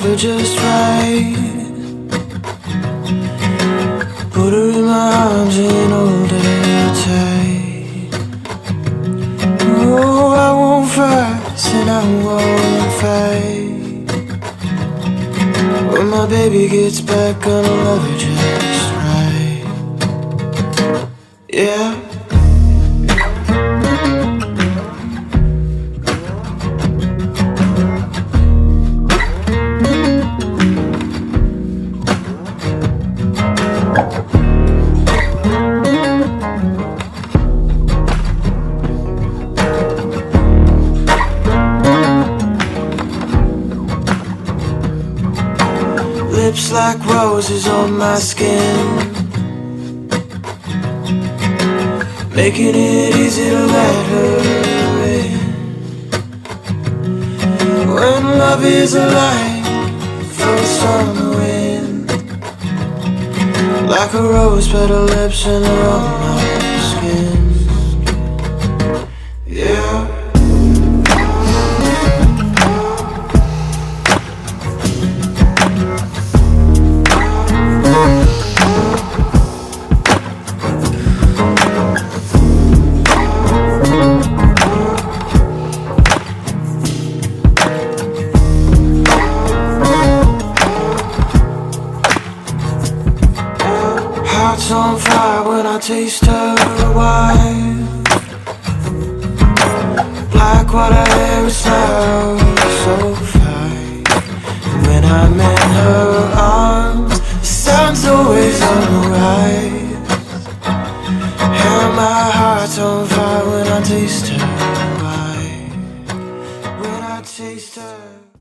love her just right. Put her in my arms and hold her tight. Oh, I won't fuss and I won't fight. When my baby gets back, gonna love her just right. Yeah. Lips like roses on my skin, making it easy to let her in. When love is a light floats on the wind, like a rose petal lips and her on my skin. Yeah. Heart's on fire when I taste her wine. Black water hair smells so fine. When I'm in her arms, the sun's always on the rise. And my heart's on fire when I taste her